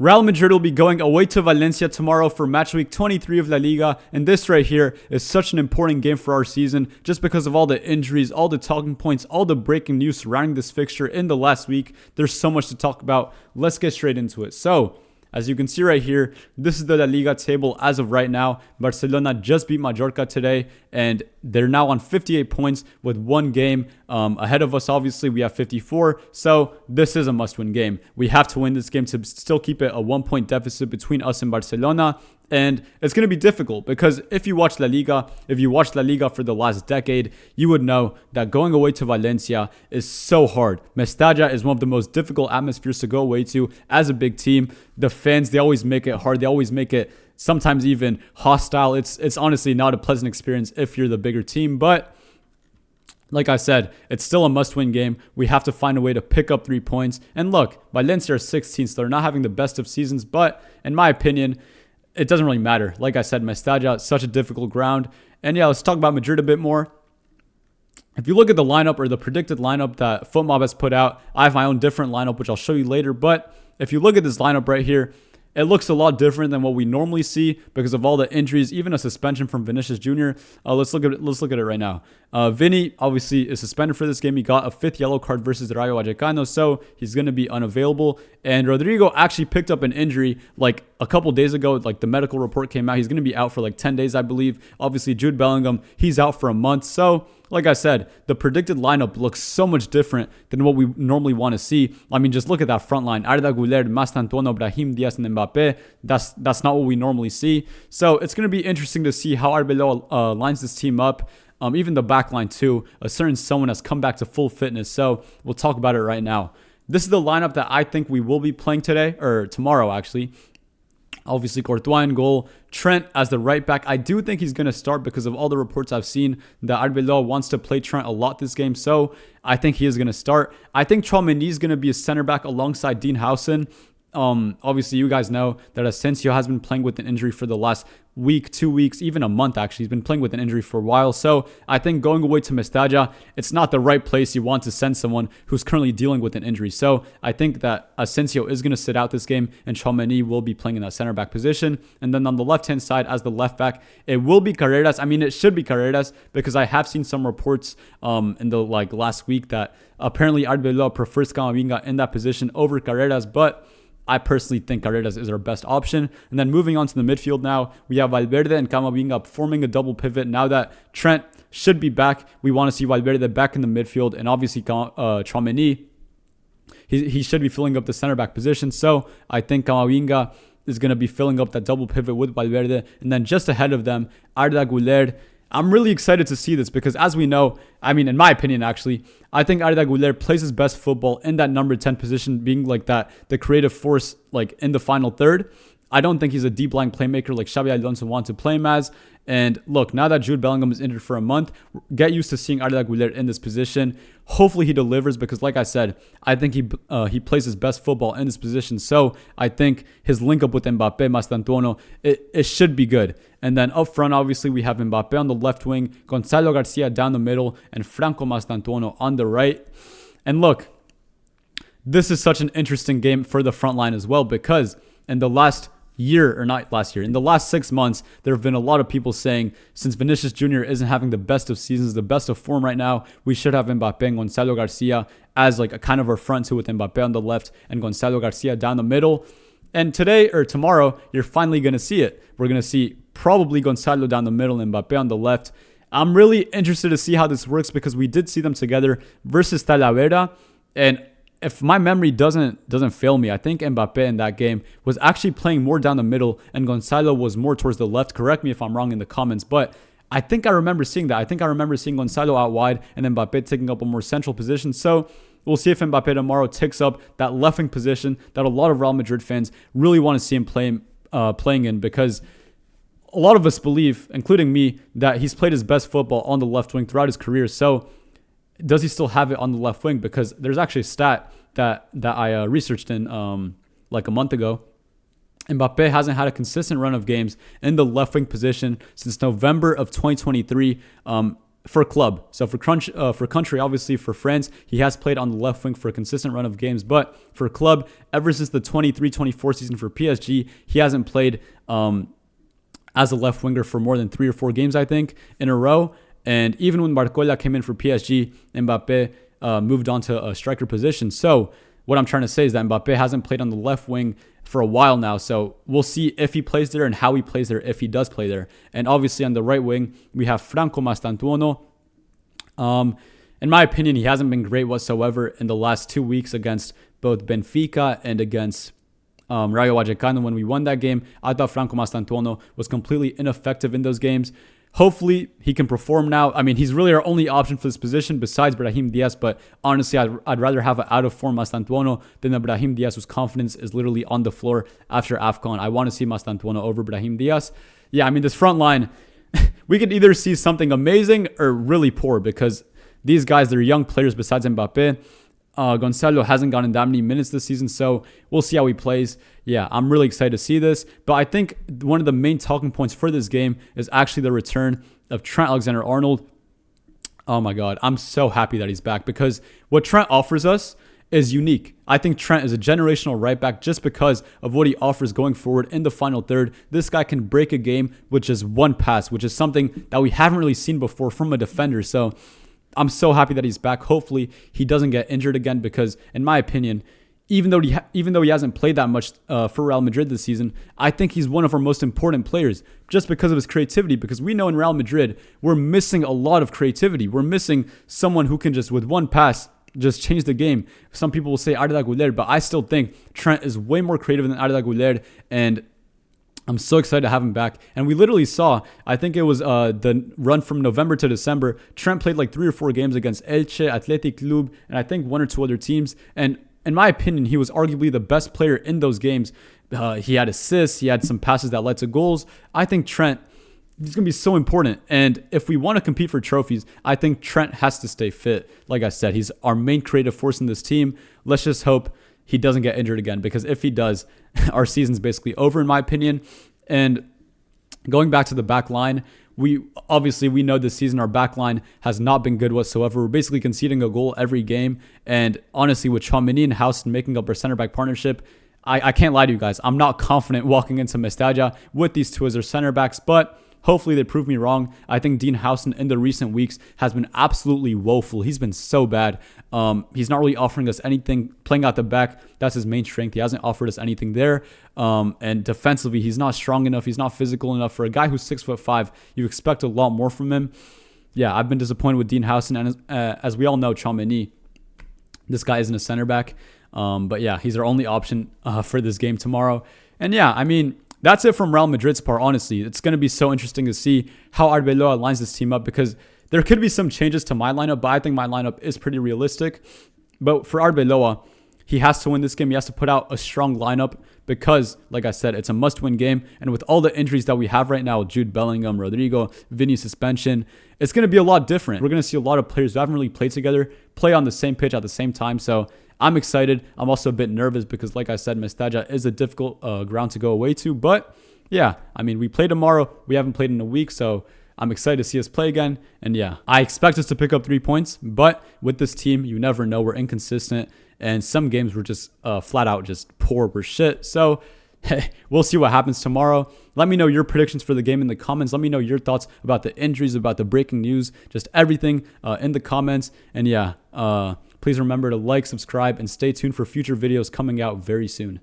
Real Madrid will be going away to Valencia tomorrow for Matchweek 23 of Laliga, and this right here is such an important game for our season just because of all the injuries, all the talking points, all the breaking news surrounding this fixture in the last week. There's so much to talk about. Let's get straight into it. So, as you can see right here, this is the La Liga table as of right now. Barcelona just beat Mallorca today, and they're now on 58 points with one game ahead of us. Obviously, we have 54, so this is a must-win game. We have to win this game to still keep it a 1-point deficit between us and Barcelona. And it's going to be difficult because if you watched La Liga for the last decade, you would know that going away to Valencia is so hard. Mestalla is one of the most difficult atmospheres to go away to as a big team. The fans, they always make it hard. They always make it sometimes even hostile. It's honestly not a pleasant experience if you're the bigger team, but like I said, it's still a must-win game. We have to find a way to pick up 3 points. And look, Valencia are 16th, so they're not having the best of seasons, but in my opinion, it doesn't really matter. Like I said, Mestalla is such a difficult ground. And yeah, let's talk about Madrid a bit more. If you look at the lineup or the predicted lineup that FootMob has put out, I have my own different lineup, which I'll show you later. But if you look at this lineup right here, it looks a lot different than what we normally see because of all the injuries, even a suspension from Vinicius Jr. Let's look at it right now. Vinny obviously is suspended for this game. He got a 5th yellow card versus Rayo Vallecano, so he's going to be unavailable. And Rodrigo actually picked up an injury like a couple days ago. Like the medical report came out, he's going to be out for like 10 days, I believe. Obviously, Jude Bellingham, he's out for a month. So like I said, the predicted lineup looks so much different than what we normally want to see. I mean, just look at that front line. Arda Güler, Mastantuono, Brahim Diaz, and Mbappe. That's not what we normally see. So it's going to be interesting to see how Arbeloa lines this team up. Even the back line too. A certain someone has come back to full fitness. So we'll talk about it right now. This is the lineup that I think we will be playing today, or tomorrow actually. Obviously, Courtois in goal. Trent as the right back. I do think he's going to start because of all the reports I've seen that Arbeloa wants to play Trent a lot this game. So I think he is going to start. I think Tchouaméni is going to be a center back alongside Dean Howson. Obviously, you guys know that Asensio has been playing with an injury for the last week, 2 weeks, even a month actually. He's been playing with an injury for a while. So I think going away to Mestalla, it's not the right place you want to send someone who's currently dealing with an injury. So I think that Asensio is going to sit out this game and Tchouaméni will be playing in that center back position. And then on the left-hand side as the left back, it will be Carreras. I mean, it should be Carreras because I have seen some reports in the last week that apparently Arbeloa prefers Camavinga in that position over Carreras, but I personally think Carreras is our best option. And then moving on to the midfield now, we have Valverde and Camavinga forming a double pivot. Now that Trent should be back, we want to see Valverde back in the midfield. And obviously, Tchouaméni, he should be filling up the center back position. So I think Camavinga is going to be filling up that double pivot with Valverde. And then just ahead of them, Arda Güler. I'm really excited to see this because as we know, I mean, in my opinion, actually, I think Arda Güler plays his best football in that number 10 position, being like that, the creative force, like in the final third. I don't think he's a deep line playmaker like Xabi Alonso wants to play him as. And look, now that Jude Bellingham is injured for a month, get used to seeing Arda Güler in this position. Hopefully he delivers because like I said, I think he plays his best football in this position. So I think his link up with Mbappe, Mastantuono, it should be good. And then up front, obviously, we have Mbappe on the left wing, Gonzalo Garcia down the middle, and Franco Mastantuono on the right. And look, this is such an interesting game for the front line as well because in the last year, or not last year, in the last 6 months, there have been a lot of people saying since Vinicius Jr. isn't having the best of seasons, the best of form right now, we should have Mbappe and Gonzalo Garcia as like a kind of our front two with Mbappe on the left and Gonzalo Garcia down the middle. And today or tomorrow, you're finally going to see it. We're going to see probably Gonzalo down the middle and Mbappe on the left. I'm really interested to see how this works because we did see them together versus Talavera. And if my memory doesn't fail me, I think Mbappe in that game was actually playing more down the middle and Gonzalo was more towards the left. Correct me if I'm wrong in the comments, but I think I remember seeing that. I think I remember seeing Gonzalo out wide and then Mbappe taking up a more central position. So we'll see if Mbappe tomorrow takes up that left wing position that a lot of Real Madrid fans really want to see him playing in because a lot of us believe, including me, that he's played his best football on the left wing throughout his career. So does he still have it on the left wing? Because there's actually a stat that I researched in like a month ago. Mbappe hasn't had a consistent run of games in the left wing position since November of 2023. for club. So for country, obviously for France, he has played on the left wing for a consistent run of games. But for club, ever since the 23-24 season for PSG, he hasn't played as a left winger for more than 3 or 4 games, I think, in a row. And even when Barcola came in for PSG, Mbappe moved on to a striker position. So what I'm trying to say is that Mbappe hasn't played on the left wing for a while now. So we'll see if he plays there and how he plays there if he does play there. And obviously on the right wing, we have Franco Mastantuono. In my opinion, he hasn't been great whatsoever in the last 2 weeks against both Benfica and against Rayo Vallecano. When we won that game, I thought Franco Mastantuono was completely ineffective in those games. Hopefully, he can perform now. I mean, he's really our only option for this position besides Brahim Diaz, but honestly, I'd rather have an out-of-form Mastantuono than a Brahim Diaz whose confidence is literally on the floor after AFCON. I want to see Mastantuono over Brahim Diaz. Yeah, I mean, this front line, we could either see something amazing or really poor because these guys, they're young players besides Mbappe. Gonzalo hasn't gotten that many minutes this season, so we'll see how he plays. Yeah, I'm really excited to see this. But I think one of the main talking points for this game is actually the return of Trent Alexander-Arnold. Oh my God, I'm so happy that he's back because what Trent offers us is unique. I think Trent is a generational right back just because of what he offers going forward in the final third. This guy can break a game with just one pass, which is something that we haven't really seen before from a defender. So I'm so happy that he's back. Hopefully he doesn't get injured again because, in my opinion, even though he hasn't played that much for Real Madrid this season, I think he's one of our most important players just because of his creativity. Because we know in Real Madrid, we're missing a lot of creativity. We're missing someone who can just, with one pass, just change the game. Some people will say Arda Güler, but I still think Trent is way more creative than Arda Güler, and I'm so excited to have him back. And we literally saw, I think it was the run from November to December, Trent played like 3 or 4 games against Elche, Athletic Club, and I think 1 or 2 other teams. And in my opinion, he was arguably the best player in those games. He had assists, he had some passes that led to goals. I think Trent, he's going to be so important. And if we want to compete for trophies, I think Trent has to stay fit. Like I said, he's our main creative force in this team. Let's just hope he doesn't get injured again, because if he does, our season's basically over in my opinion. And going back to the back line, we know this season our back line has not been good whatsoever. We're basically conceding a goal every game. And honestly, with Tchouaméni and Houston making up our center back partnership, I can't lie to you guys. I'm not confident walking into Mestalla with these two as our center backs, but hopefully they prove me wrong. I think Dean Houston in the recent weeks has been absolutely woeful. He's been so bad. He's not really offering us anything. Playing out the back, that's his main strength. He hasn't offered us anything there. And defensively, he's not strong enough. He's not physical enough. For a guy who's 6'5", you expect a lot more from him. Yeah, I've been disappointed with Dean Houston. And as we all know, Tchouaméni, this guy isn't a center back. But yeah, he's our only option for this game tomorrow. And yeah, I mean, that's it from Real Madrid's part, honestly. It's going to be so interesting to see how Arbeloa lines this team up, because there could be some changes to my lineup, but I think my lineup is pretty realistic. But for Arbeloa, he has to win this game. He has to put out a strong lineup because, like I said, it's a must-win game. And with all the injuries that we have right now, Jude Bellingham, Rodrigo, Vinny suspension, it's going to be a lot different. We're going to see a lot of players who haven't really played together play on the same pitch at the same time. So I'm excited. I'm also a bit nervous because, like I said, Mestalla is a difficult ground to go away to. But yeah, I mean, we play tomorrow. We haven't played in a week, so I'm excited to see us play again. And yeah, I expect us to pick up 3 points. But with this team, you never know. We're inconsistent. And some games we're just flat out just poor. We're shit. So hey, we'll see what happens tomorrow. Let me know your predictions for the game in the comments. Let me know your thoughts about the injuries, about the breaking news, just everything in the comments. And yeah, please remember to like, subscribe, and stay tuned for future videos coming out very soon.